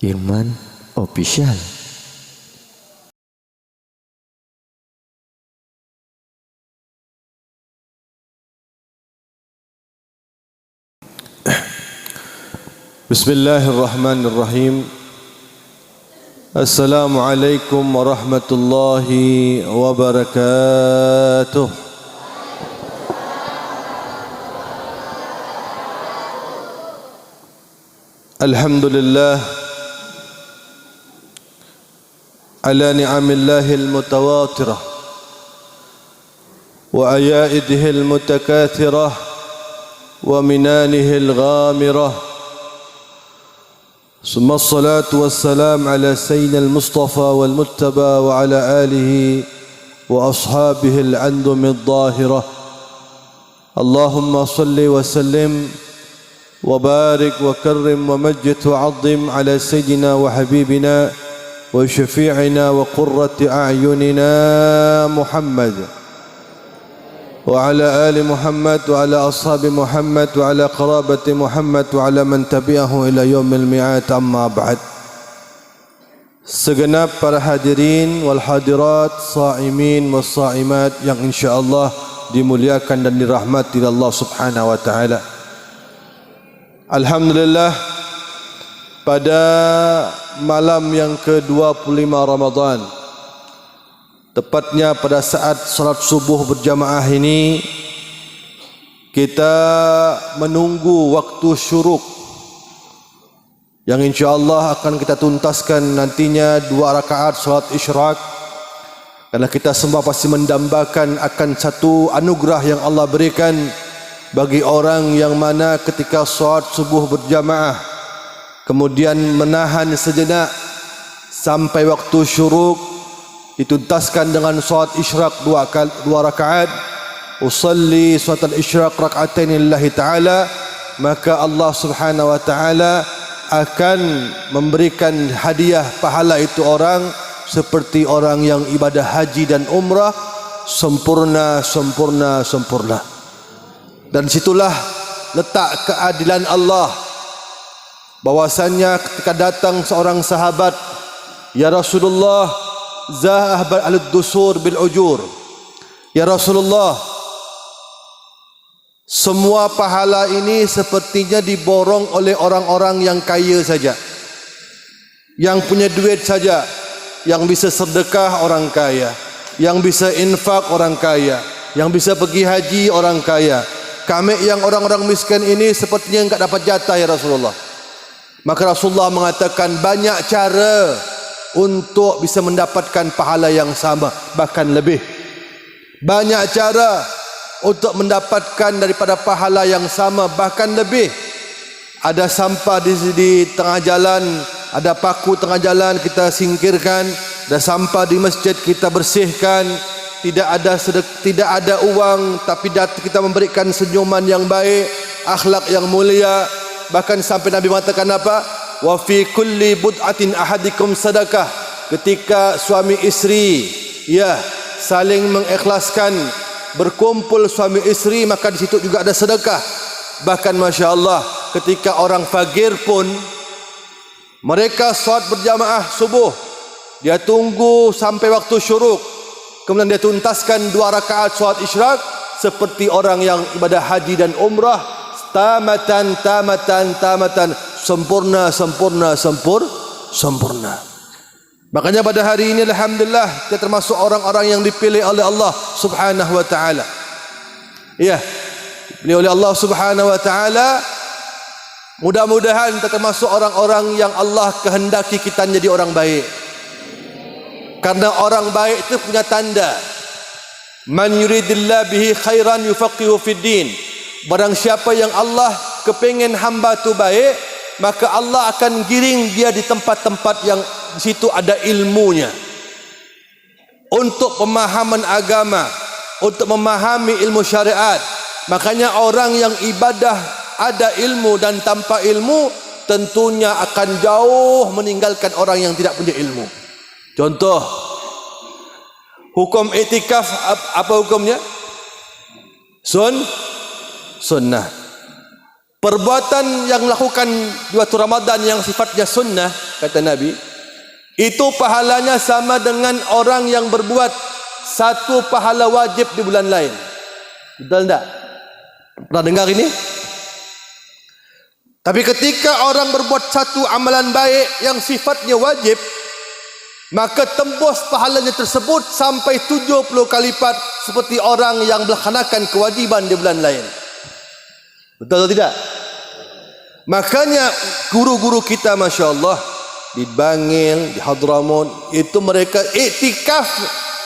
Irman Official. Bismillahirrahmanirrahim. Assalamualaikum warahmatullahi wabarakatuh. Alhamdulillah ala ni'amillahil mutawatirah wa ayaidihil mutakathirah wa minanihil ghamirah. ثم الصلاة والسلام على سيدنا المصطفى والمجتبى وعلى آله وأصحابه العندم الظاهرة. اللهم صل وسلم وبارك وكرم ومجد وعظم على سيدنا وحبيبنا وشفيعنا وقرة أعيننا محمد وعلى آل محمد وعلى أصحاب محمد وعلى قرابة محمد وعلى من تبعه إلى يوم الميعاد. أما بعد. Segenap para hadirin wal hadirat, saimin was saimat yang insyaallah dimuliakan dan dirahmati Allah Subhanahu wa taala. Alhamdulillah, pada malam yang ke-25 Ramadan, tepatnya pada saat salat subuh berjamaah ini, kita menunggu waktu syuruk yang insyaallah akan kita tuntaskan nantinya 2 rakaat salat isyraq. Karena kita semua pasti mendambakan akan satu anugerah yang Allah berikan bagi orang yang mana ketika salat subuh berjamaah kemudian menahan sejenak sampai waktu syuruk, dituntaskan dengan salat isyraq 2 rakaat. Usalli salat al-isyraq rak'atain lillahi ta'ala, maka Allah Subhanahu wa ta'ala akan memberikan hadiah pahala itu orang seperti orang yang ibadah haji dan umrah sempurna. Dan situlah letak keadilan Allah, bahwasannya ketika datang seorang sahabat, "Ya Rasulullah, zahab al-dusur bil ujur." Ya Rasulullah, semua pahala ini sepertinya diborong oleh orang-orang yang kaya saja, yang punya duit saja, yang bisa sedekah orang kaya, yang bisa infak orang kaya, yang bisa pergi haji orang kaya. Kami yang orang-orang miskin ini sepertinya enggak dapat jatah ya Rasulullah. Maka Rasulullah mengatakan banyak cara untuk bisa mendapatkan pahala yang sama, bahkan lebih. Banyak cara untuk mendapatkan daripada pahala yang sama, bahkan lebih. Ada sampah di tengah jalan, ada paku tengah jalan, kita singkirkan. Ada sampah di masjid, kita bersihkan. Tidak ada uang, tapi kita memberikan senyuman yang baik, akhlak yang mulia. Bahkan sampai Nabi mengatakan apa? Wa fi kulli bud'atin ahadikum sadaqah. Ketika suami istri saling mengikhlaskan, berkumpul suami istri, maka di situ juga ada sedekah. Bahkan masya-Allah, ketika orang fakir pun mereka salat berjamaah subuh, dia tunggu sampai waktu syuruk, kemudian dia tuntaskan 2 rakaat salat isyraq seperti orang yang ibadah haji dan umrah, tamatan, sempurna. Makanya pada hari ini alhamdulillah kita termasuk orang-orang yang dipilih oleh Allah Subhanahu wa taala. Dipilih oleh Allah Subhanahu wa taala. Mudah-mudahan kita termasuk orang-orang yang Allah kehendaki kita menjadi orang baik. Karena orang baik itu punya tanda. Man yuridillahu bihi khairan yufaqihu fid din. Barang siapa yang Allah kepingin hamba tu baik, maka Allah akan giring dia di tempat-tempat yang di situ ada ilmunya, untuk pemahaman agama, untuk memahami ilmu syariat. Makanya orang yang ibadah ada ilmu dan tanpa ilmu tentunya akan jauh meninggalkan orang yang tidak punya ilmu. Contoh, hukum iktikaf apa hukumnya? Sunnah. perbuatan yang lakukan di waktu Ramadan yang sifatnya sunnah, kata Nabi, itu pahalanya sama dengan orang yang berbuat satu pahala wajib di bulan lain. Betul tak? Pernah dengar ini? Tapi ketika orang berbuat satu amalan baik yang sifatnya wajib, maka tembus pahalanya tersebut sampai 70 kali lipat seperti orang yang melaksanakan kewajiban di bulan lain. Betul atau tidak? Makanya guru-guru kita, Masya Allah, di Bangil, di Hadramaut, itu mereka iktikaf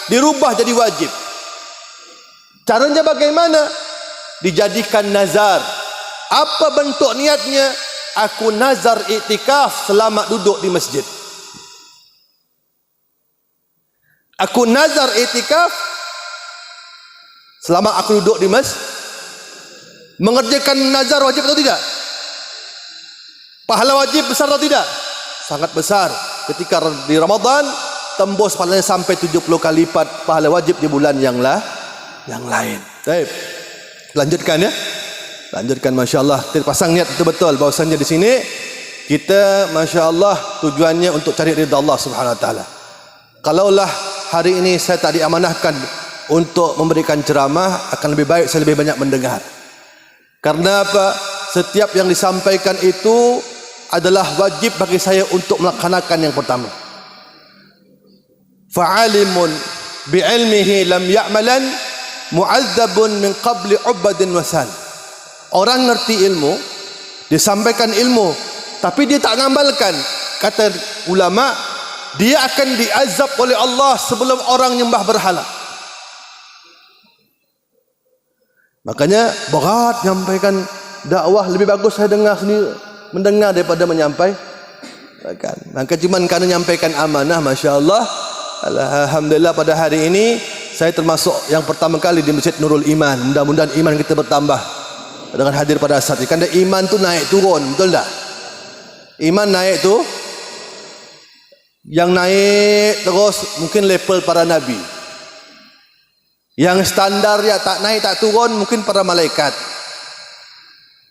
dirubah jadi wajib. Caranya bagaimana? Dijadikan nazar. Apa bentuk niatnya? Aku nazar iktikaf selama duduk di masjid. Aku nazar iktikaf selama aku duduk di masjid. Mengerjakan nazar wajib atau tidak? Pahala wajib besar atau tidak? Sangat besar. Ketika di Ramadan tembus pahalanya sampai 70 kali lipat pahala wajib di bulan yang lain. Baik. Lanjutkan ya. Lanjutkan, Masya Allah. Kita pasang niat itu betul bahwasanya di sini kita, Masya Allah, tujuannya untuk cari ridha Allah Subhanahu Wa Taala. Kalaulah hari ini saya tak diamanahkan untuk memberikan ceramah, akan lebih baik saya lebih banyak mendengar. Karena apa? Setiap yang disampaikan itu adalah wajib bagi saya untuk melaksanakan yang pertama. Fa'alimun bi'ilmihi lam ya'malan mu'adzabun min qabli ubadin wasan. Orang ngerti ilmu, disampaikan ilmu, tapi dia tak ngamalkan. Kata ulama, dia akan diazab oleh Allah sebelum orang nyembah berhala. Makanya berat menyampaikan dakwah, lebih bagus saya dengar sendiri, mendengar daripada menyampaikan. Maka cuman kerana menyampaikan amanah, Masya Allah, alhamdulillah pada hari ini saya termasuk yang pertama kali di Masjid Nurul Iman. Mudah-mudahan iman kita bertambah dengan hadir pada saat ini. Kerana iman tu naik turun, betul tak? Iman naik tu, yang naik terus mungkin level para nabi. Yang standar ya tak naik tak turun mungkin para malaikat.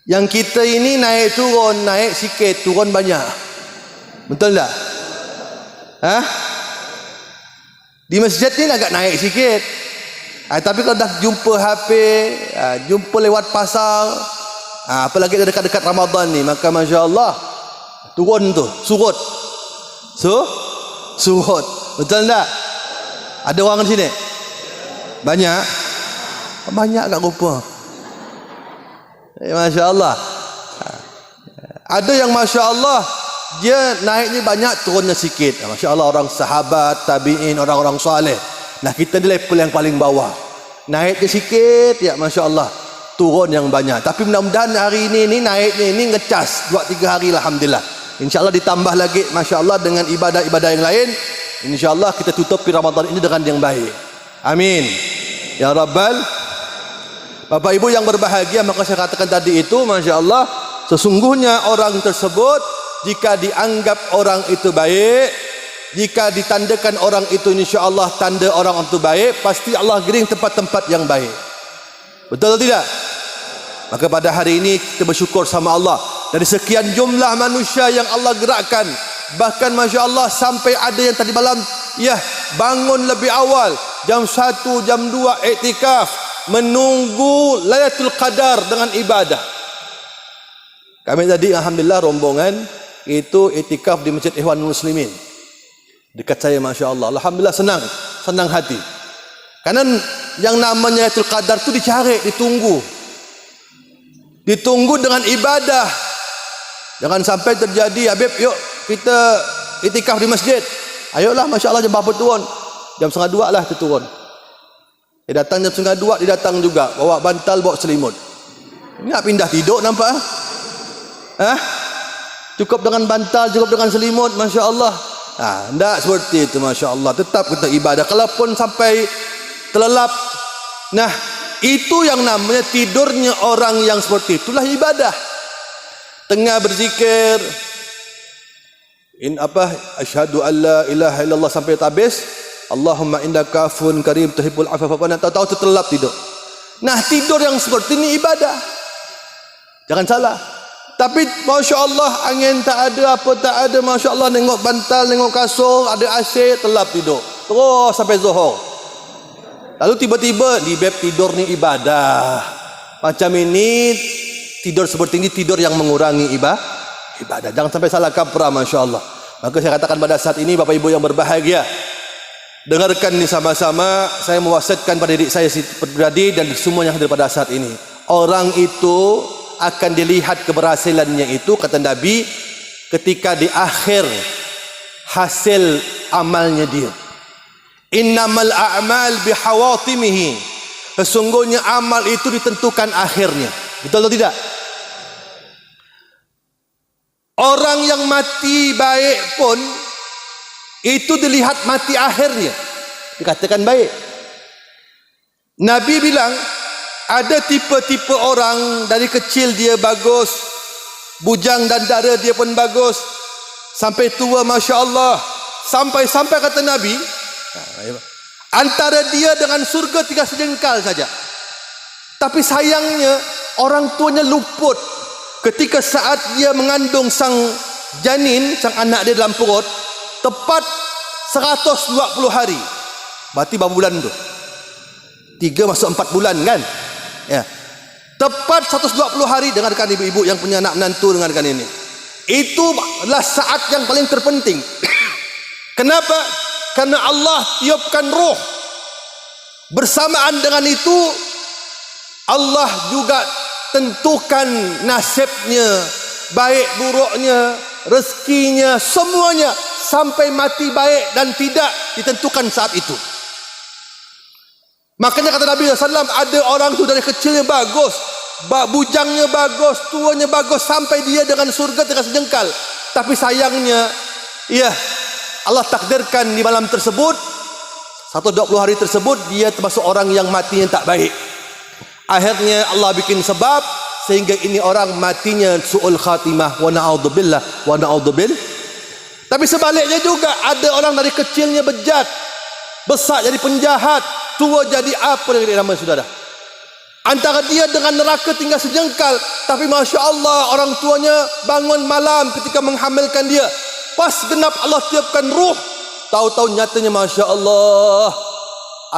Yang kita ini naik turun, naik sikit, turun banyak. Betul tak? Hah? Di masjid ni agak naik sikit. Tapi kalau dah jumpa HP, jumpa lewat pasar, apalagi dekat-dekat Ramadan ni, maka Masya Allah, turun tu, surut. Surut. Betul tak? Ada orang di sini? Banyak? Banyak kat rupa. Masya Allah. Ada yang Masya Allah, dia naiknya banyak, turunnya sikit. Masya Allah, orang sahabat, tabi'in, orang-orang soleh. Nah, kita di level yang paling bawah. Naiknya sikit, ya Masya Allah, turun yang banyak. Tapi mudah-mudahan hari ini naiknya ini ngecas 2-3 hari, alhamdulillah. InsyaAllah ditambah lagi, Masya Allah, dengan ibadah-ibadah yang lain. InsyaAllah kita tutupi Ramadan ini dengan yang baik. Amin ya Rabbal. Bapak Ibu yang berbahagia, maka saya katakan tadi itu, Masya Allah, sesungguhnya orang tersebut, jika dianggap orang itu baik, jika ditandakan orang itu, insya Allah tanda orang itu baik, pasti Allah giring tempat-tempat yang baik. Betul atau tidak? Maka pada hari ini kita bersyukur sama Allah. Dari sekian jumlah manusia yang Allah gerakkan, bahkan Masya Allah sampai ada yang tadi malam bangun lebih awal, jam 1, jam 2 iktikaf, menunggu Lailatul Qadar dengan ibadah. Kami tadi alhamdulillah rombongan itu iktikaf di Masjid Ikhwanul Muslimin dekat saya, Masya Allah. Alhamdulillah senang hati. Karena yang namanya Lailatul Qadar itu dicari, ditunggu dengan ibadah. Jangan sampai terjadi, Habib, yuk kita iktikaf di masjid. Ayolah, Masya Allah, jam berapa turun? Jam 1:30 lah kita turun. Dia datang jam 1:30, dia datang juga bawa bantal, bawa selimut. Ini nak pindah tidur nampak? Cukup dengan bantal, cukup dengan selimut, Masya Allah. Tidak seperti itu, Masya Allah. Tetap kita ibadah. Kalaupun sampai terlelap, nah itu yang namanya tidurnya orang yang seperti itulah ibadah. Tengah berzikir, asyhadu an la ilaha illallah sampai habis, Allahumma innaka afun karim tuhibbul afwa fa'fu anna, tahu terlelap tidur. Nah, tidur yang seperti ini ibadah. Jangan salah. Tapi Masya Allah, angin tak ada, apa tak ada, Masya Allah, tengok bantal, tengok kasur, ada AC, telap tidur terus sampai Zuhur. Lalu tiba-tiba di bab tidur ni ibadah. Macam ini, tidur seperti ini tidur yang mengurangi ibadah. Jangan sampai salah kaprah, Masya Allah. Maka saya katakan pada saat ini, Bapak Ibu yang berbahagia, dengarkan ni sama-sama. Saya mewasiatkan pada diri saya pribadi dan semua yang hadir pada saat ini. Orang itu akan dilihat keberhasilannya itu, kata Nabi, ketika di akhir hasil amalnya dia. Innamal a'mal bihawatimihi. Sesungguhnya amal itu ditentukan akhirnya. Betul atau tidak? Orang yang mati baik pun itu dilihat mati akhirnya, dikatakan baik. Nabi bilang ada tipe-tipe orang dari kecil dia bagus, bujang dan dara dia pun bagus, sampai tua Masya Allah, sampai kata Nabi, antara dia dengan surga 3 sejengkal saja. Tapi sayangnya orang tuanya luput ketika saat dia mengandung sang janin, sang anak dia dalam perut, tepat 120 hari. Berarti berapa bulan tu? 3 masuk 4 bulan kan? Ya. Tepat 120 hari. Dengarkan ibu-ibu yang punya anak menantu, dengarkan ini. Itu adalah saat yang paling terpenting. Kenapa? Karena Allah tiupkan roh. Bersamaan dengan itu Allah juga tentukan nasibnya, baik buruknya, rezekinya, semuanya sampai mati baik dan tidak ditentukan saat itu. Makanya kata Nabi SAW, ada orang tu dari kecilnya bagus, bujangnya bagus, tuanya bagus, sampai dia dengan surga 3 sejengkal. Tapi sayangnya, ya Allah takdirkan di malam tersebut, 120 hari tersebut, dia termasuk orang yang matinya tak baik. Akhirnya Allah bikin sebab sehingga ini orang matinya su'ul khatimah, wa na'udzubillah wa na'udzubillah. Tapi sebaliknya juga ada orang dari kecilnya bejat, besar jadi penjahat, tua jadi apa yang namanya saudara. Antara dia dengan neraka tinggal sejengkal, tapi Masya Allah orang tuanya bangun malam ketika menghamilkan dia, pas genap Allah tiupkan ruh, tahu-tahu nyatanya Masya Allah,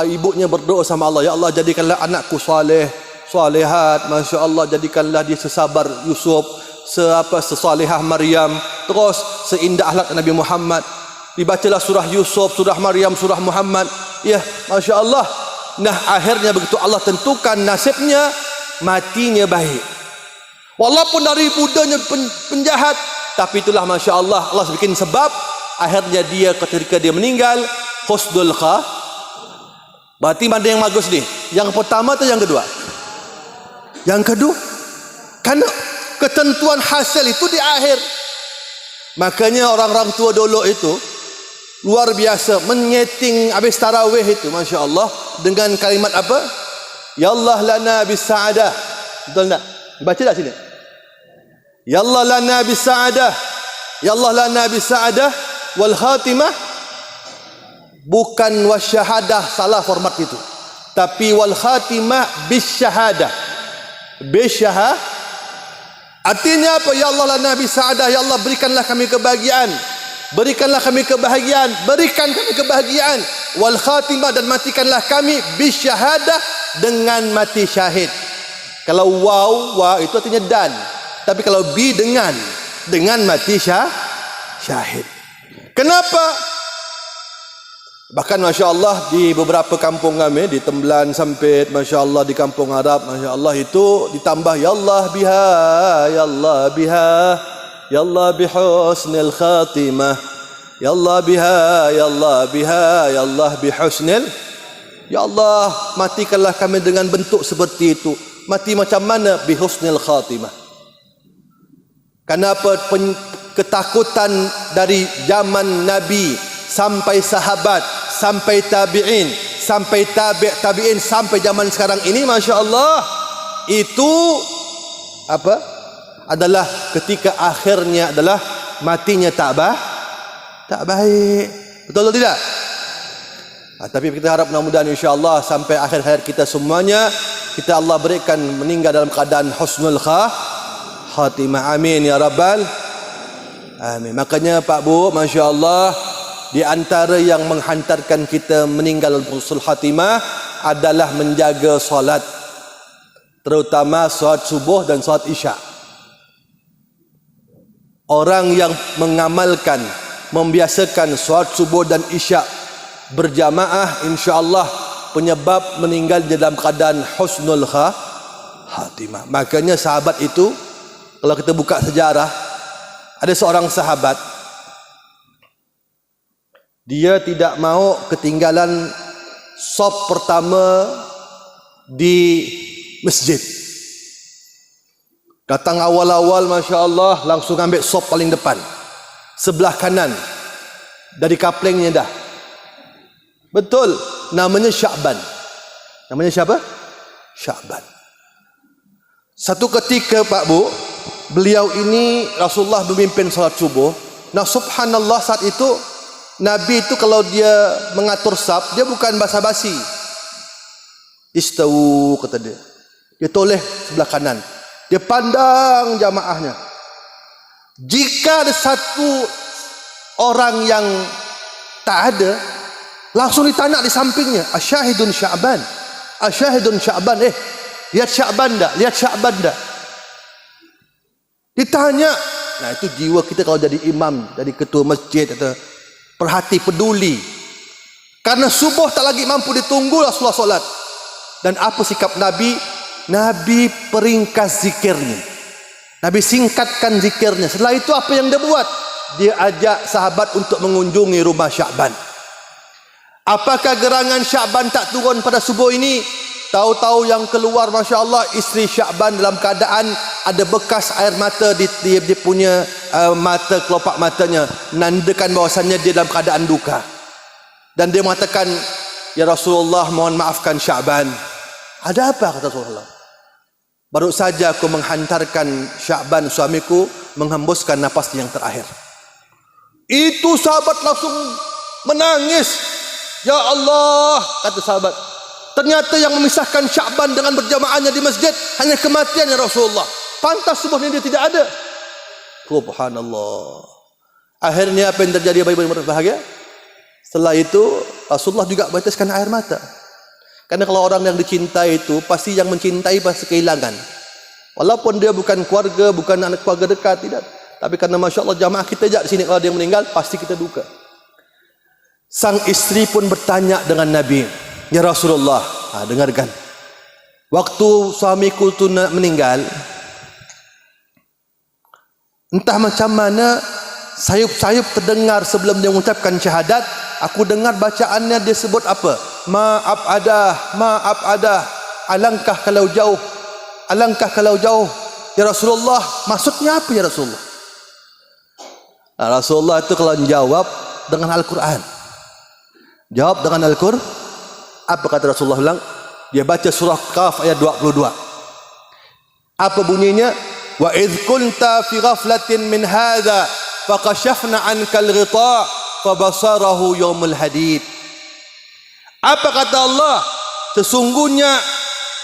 ibunya berdoa sama Allah, ya Allah jadikanlah anakku saleh, salehat, Masya Allah jadikanlah dia sesabar Yusuf, sesalihah Maryam, terus seindah akhlak Nabi Muhammad. Dibacalah surah Yusuf, surah Maryam, surah Muhammad, ya Masya Allah. Nah akhirnya begitu Allah tentukan nasibnya, matinya baik. Walaupun dari mudanya penjahat, tapi itulah Masya Allah, Allah bikin sebab, akhirnya dia ketika dia meninggal husnul khatimah. Berarti mana yang bagus nih? Yang pertama atau yang kedua? Yang kedua. Karena ketentuan hasil itu di akhir. Makanya orang-orang tua dulu itu luar biasa menyeting habis tarawih itu, Masya Allah, dengan kalimat apa? Ya Allah lana bis sa'adah. Betul tak? Baca tak sini? Ya Allah lana bis sa'adah. Ya Allah lana bis sa'adah wal khatimah. Bukan wasyahadah, salah format itu, tapi wal khatimah bisyahadah. Bisyahadah artinya apa? Ya Allah lana bisa'adah, ya Allah berikanlah kami kebahagiaan, berikanlah kami kebahagiaan, berikan kami kebahagiaan. Wal khatimah, dan matikanlah kami bisyahadah, dengan mati syahid. Kalau wa itu artinya dan, tapi kalau bi dengan mati syahid. Kenapa? Bahkan Masya Allah di beberapa kampung kami, di Temblan, Sampit, Masya Allah, di kampung Arab, Masya Allah, itu ditambah ya Allah biha, ya Allah biha, ya Allah bihusnil khatimah, ya Allah biha, ya Allah biha, ya Allah bihusnil. Ya Allah matikanlah kami dengan bentuk seperti itu. Mati macam mana? Bihusnil khatimah. Kenapa? Ketakutan dari zaman Nabi sampai sahabat, sampai tabi'in, sampai tabi'in, sampai zaman sekarang ini, Masya Allah, itu apa? Adalah ketika akhirnya adalah matinya tak baik. Betul atau tidak? Tapi kita harap mudah-mudahan insya Allah sampai akhir hayat kita semuanya, kita Allah berikan meninggal dalam keadaan husnul khatimah. Amin ya rabbal amin. Makanya Pak Bu, Masya Allah, di antara yang menghantarkan kita meninggal husnul khatimah adalah menjaga solat, terutama solat subuh dan solat isya. Orang yang mengamalkan, membiasakan solat subuh dan isya berjamaah, insya-Allah penyebab meninggal dalam keadaan husnul khatimah. Makanya sahabat itu, kalau kita buka sejarah, ada seorang sahabat, dia tidak mau ketinggalan saf pertama di masjid. Datang awal-awal, Masya Allah, langsung ambil saf paling depan, sebelah kanan dari kaplengnya dah. Betul, namanya Sya'ban. Namanya siapa? Sya'ban. Satu ketika Pak Bu, beliau ini Rasulullah memimpin salat subuh. Nah subhanallah, saat itu Nabi itu kalau dia mengatur saf, dia bukan basa-basi. Istawu, kata dia. Dia toleh sebelah kanan. Dia pandang jamaahnya. Jika ada satu orang yang tak ada, langsung ditanya di sampingnya, asyahidun Sya'ban, asyahidun Sya'ban, lihat Sya'ban dah, lihat Sya'ban dah. Ditanya. Nah itu jiwa kita kalau jadi imam, jadi ketua masjid, atau perhati, peduli. Karena subuh tak lagi mampu ditunggu, Rasulullah solat. Dan apa sikap Nabi? Nabi peringkas zikirnya, Nabi singkatkan zikirnya. Setelah itu apa yang dia buat? Dia ajak sahabat untuk mengunjungi rumah Sya'ban. Apakah gerangan Sya'ban tak turun pada subuh ini? Tahu-tahu yang keluar, Masya Allah, isteri Sya'ban dalam keadaan ada bekas air mata di dia punya mata, kelopak matanya, menandakan bahwasannya dia dalam keadaan duka. Dan dia mengatakan, ya Rasulullah, mohon maafkan Sya'ban. Ada apa, kata Rasulullah? Baru saja aku menghantarkan Sya'ban, suamiku, menghembuskan napas yang terakhir. Itu sahabat langsung menangis. Ya Allah, kata sahabat, ternyata yang memisahkan Sya'ban dengan berjamaahnya di masjid hanya kematian ya Rasulullah. Pantas subuh ini dia tidak ada. Subhanallah. Akhirnya apa yang terjadi bagi berbahagia? Setelah itu Rasulullah juga bataskan air mata. Karena kalau orang yang dicintai itu, pasti yang mencintai pasti kehilangan. Walaupun dia bukan keluarga, bukan anak keluarga dekat, tidak. Tapi karena Masya Allah jamaah kita ajak di sini, kalau dia meninggal pasti kita duka. Sang istri pun bertanya dengan Nabi, ya Rasulullah, dengarkan. Waktu suamiku itu meninggal, entah macam mana sayup-sayup terdengar sebelum dia mengucapkan syahadat, aku dengar bacaannya dia sebut apa? Maaf adah, alangkah kalau jauh, alangkah kalau jauh. Ya Rasulullah, maksudnya apa ya Rasulullah? Nah, Rasulullah itu kalau menjawab dengan Al-Quran, jawab dengan Al-Quran. Apa kata Rasulullah bilang? Dia baca surah Qaf ayat 22. Apa bunyinya? Wa idh kunta fi ghaflatin min hadha faqashafna anka al-ghita' fabasarahu yawmul hadid. Apa kata Allah? Sesungguhnya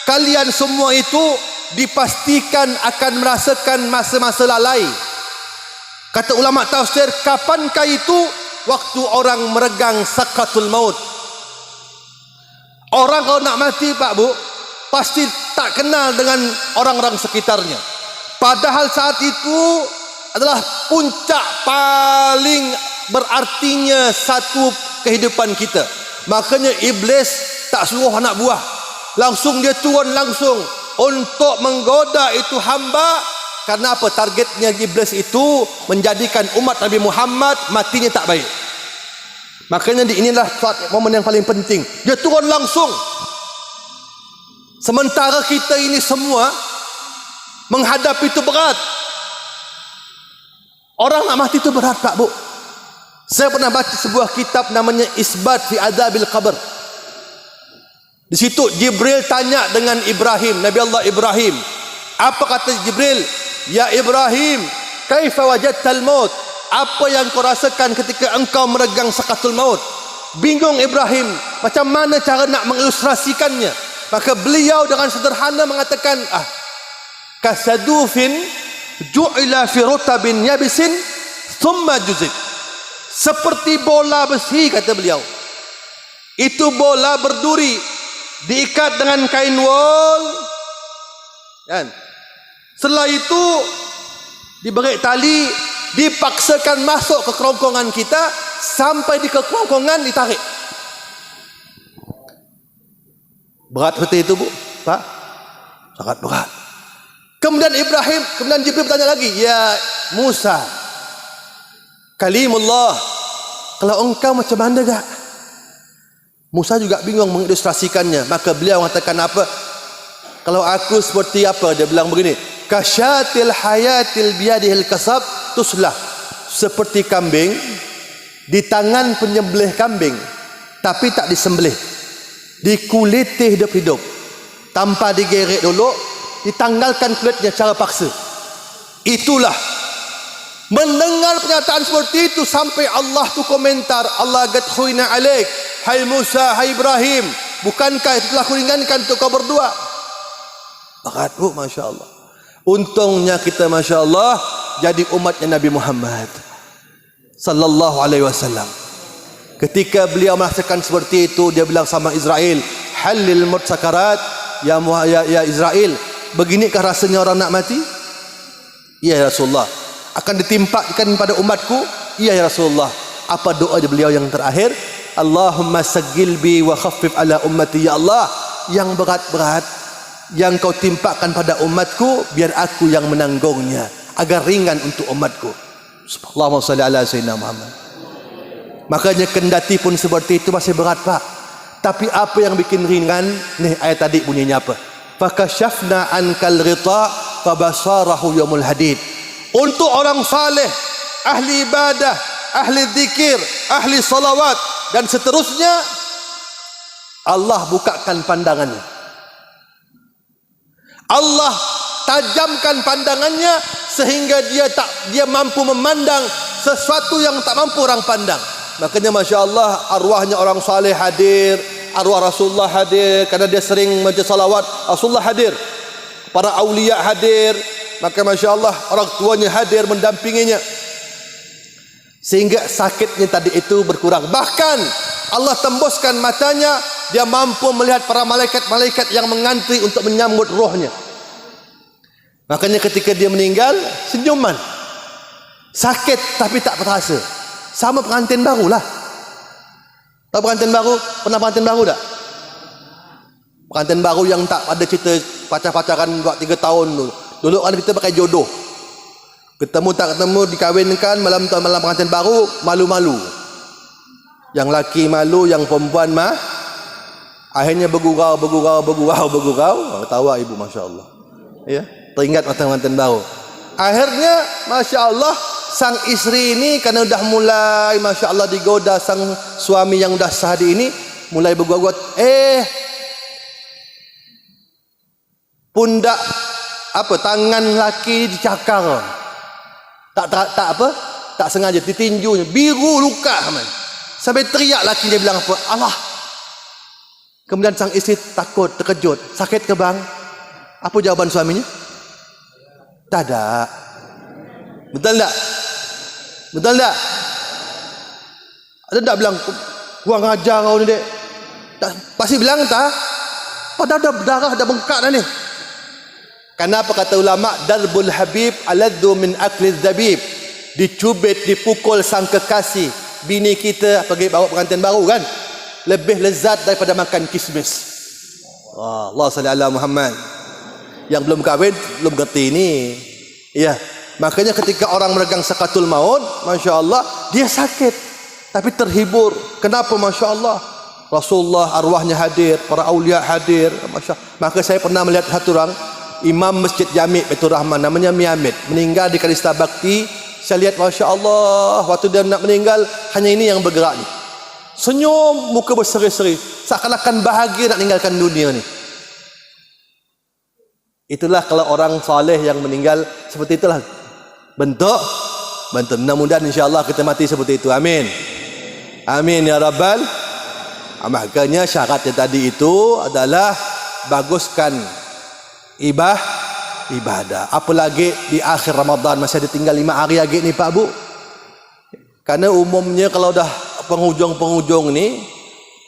kalian semua itu dipastikan akan merasakan masa-masa lalai. Kata ulama tafsir, kapankah itu? Waktu orang meregang sakratul maut. Orang kalau nak mati Pak Bu, pasti tak kenal dengan orang-orang sekitarnya. Padahal saat itu adalah puncak paling berartinya satu kehidupan kita. Makanya iblis tak suruh anak buah, langsung dia turun langsung untuk menggoda itu hamba. Karena apa? Targetnya iblis itu menjadikan umat Nabi Muhammad matinya tak baik. Makanya inilah momen yang paling penting, dia turun langsung. Sementara kita ini semua menghadapi itu berat. Orang nak mati itu berat Pak Bu. Saya pernah baca sebuah kitab namanya Isbat fi Adzabil Qabr. Di situ Jibril tanya dengan Ibrahim, Nabi Allah Ibrahim. Apa kata Jibril? Ya Ibrahim, kaifa wajadtal maut? Apa yang kau rasakan ketika engkau meregang sakratul maut? Bingung Ibrahim, macam mana cara nak mengilustrasikannya? Maka beliau dengan sederhana mengatakan, kasadufin ju'ila fi rutabin yabisin thumma juzib. Seperti bola besi, kata beliau. Itu bola berduri, diikat dengan kain wol, kan? Setelah itu diberi tali, dipaksakan masuk ke kerongkongan kita, sampai di kerongkongan ditarik. Berat seperti itu, Bu? Pak? Sangat berat. Kemudian Jibril bertanya lagi, ya Musa, kalimullah, kalau engkau macam mana gak? Musa juga bingung mengilustrasikannya. Maka beliau mengatakan apa? Kalau aku seperti apa? Dia bilang begini, kasyatil hayatil biyadihil kasab tuslah. Seperti kambing di tangan penyembelih kambing, tapi tak disembelih, dikuliti hidup-hidup tanpa digerek dulu, ditanggalkan kulitnya secara paksa. Itulah, mendengar pernyataan seperti itu sampai Allah tu komentar, Allah qad khuina alaik, hai Musa, hai Ibrahim, bukankah itu telah kuringankan untuk kau berdua? Berat, Bu, Masya Allah. Untungnya kita Masya Allah jadi umatnya Nabi Muhammad sallallahu alaihi wasallam. Ketika beliau merasakan seperti itu, dia bilang sama Israel, halil maut sakarat, ya Israel, beginikah rasanya orang nak mati? Iya ya Rasulullah. Akan ditimpakan pada umatku? Iya ya Rasulullah. Apa doa beliau yang terakhir? Allahumma saggil bi wa khaffif ala ummati, ya Allah, yang berat-berat yang kau timpakan pada umatku, biar aku yang menanggungnya, agar ringan untuk umatku. Allahumma salli ala sayyidina Muhammad. Makanya kendati pun seperti itu masih berat, Pak. Tapi apa yang bikin ringan? Nih ayat tadi bunyinya apa? Fakashafna ankal ghita fabasarahu yaumul hadid. Untuk orang saleh, ahli ibadah, ahli zikir, ahli salawat dan seterusnya, Allah bukakan pandangannya. Allah tajamkan pandangannya sehingga dia mampu memandang sesuatu yang tak mampu orang pandang. Makanya Masya Allah, arwahnya orang saleh hadir, arwah Rasulullah hadir, karena dia sering baca salawat, Rasulullah hadir, para awliya hadir, maka Masya Allah orang tuanya hadir mendampinginya, sehingga sakitnya tadi itu berkurang. Bahkan Allah tembuskan matanya, dia mampu melihat para malaikat-malaikat yang mengantri untuk menyambut rohnya. Makanya ketika dia meninggal, senyuman, sakit tapi tak terasa. Sama pengantin baru lah. Tahu pengantin baru? Pernah pengantin baru tak? Pengantin baru yang tak ada cerita pacar-pacaran 2-3 tahun dulu. Dulu kan kita pakai jodoh. Ketemu tak ketemu, dikawinkan, malam pengantin baru, malu-malu. Yang laki malu, yang perempuan mah. Akhirnya bergurau. Tahu ibu, Masya Allah. Ya, teringat pengantin baru. Akhirnya Masya Allah, sang istri ini karena dah mulai Masya Allah digoda sang suami yang dah sahdi ini, mulai berguat-guat, pundak tangan laki dicakar, tak sengaja ditinju, biru luka, sampai teriak laki dia bilang apa? Allah. Kemudian sang istri takut, terkejut, sakit ke bang? Apa jawaban suaminya? Tak ada. Betul tak? Betul tak? Ada tak bilang kurang ajar kau ni dek? Pasti bilang tak? Pada ada darah, dah bengkak dah ni. Kenapa kata ulama, darbul habib aladdu min akli zabib? Dicubit, dipukul sang kekasih bini kita pergi bawa pengantin baru kan, lebih lezat daripada makan kismis. Allah salli ala Muhammad. Yang belum kahwin belum gerti ini. Ya, makanya ketika orang meregang sakatul maut, Masya Allah, dia sakit tapi terhibur. Kenapa? Masya Allah, Rasulullah arwahnya hadir, para awliya hadir, Masya Allah. Maka saya pernah melihat satu orang imam Masjid Jami' Baitur Rahman, namanya Miamid, meninggal di Kalista Bakti. Saya lihat Masya Allah, waktu dia nak meninggal, hanya ini yang bergerak ni, senyum, muka berseri-seri, seakan-akan bahagia nak meninggalkan dunia ni. Itulah kalau orang saleh yang meninggal seperti itulah bentuk. Mudah-mudahan insya-Allah kita mati seperti itu. Amin. Amin ya rabbal. Makanya syaratnya tadi itu adalah baguskan ibadah. Apalagi di akhir Ramadan masih ada tinggal 5 hari lagi ni Pak Bu. Karena umumnya kalau dah penghujung-penghujung ni,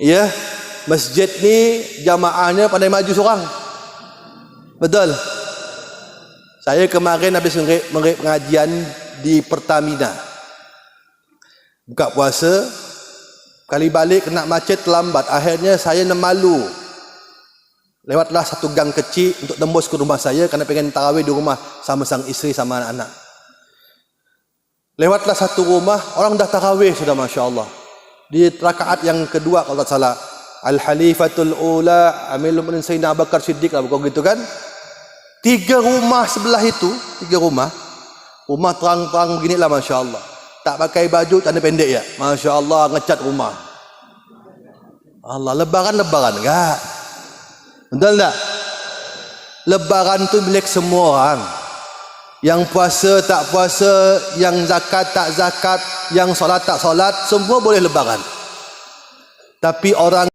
ya, masjid ni jamaahnya pandai maju seorang. Betul. Saya kemarin habis pengajian di Pertamina. Buka puasa, kali balik kena macet terlambat. Akhirnya saya malu. Lewatlah satu gang kecil untuk tembus ke rumah saya kerana pengen tarawih di rumah sama sang isteri sama anak-anak. Lewatlah satu rumah, orang dah tarawih sudah, Masya Allah. Di rakaat yang kedua kalau tak salah, Al-Halifatul Ula Amirul Mukminin Sayyidina Abu Bakar Siddiq lah, bukan gitu kan. 3 rumah sebelah itu, 3 rumah terang-terang beginilah, Masya Allah. Tak pakai baju, tanda pendek ya, Masya Allah, ngecat rumah. Allah, lebaran enggak? Betul tak? Lebaran tu milik semua orang. Yang puasa tak puasa, yang zakat tak zakat, yang solat tak solat, semua boleh lebaran. Tapi orang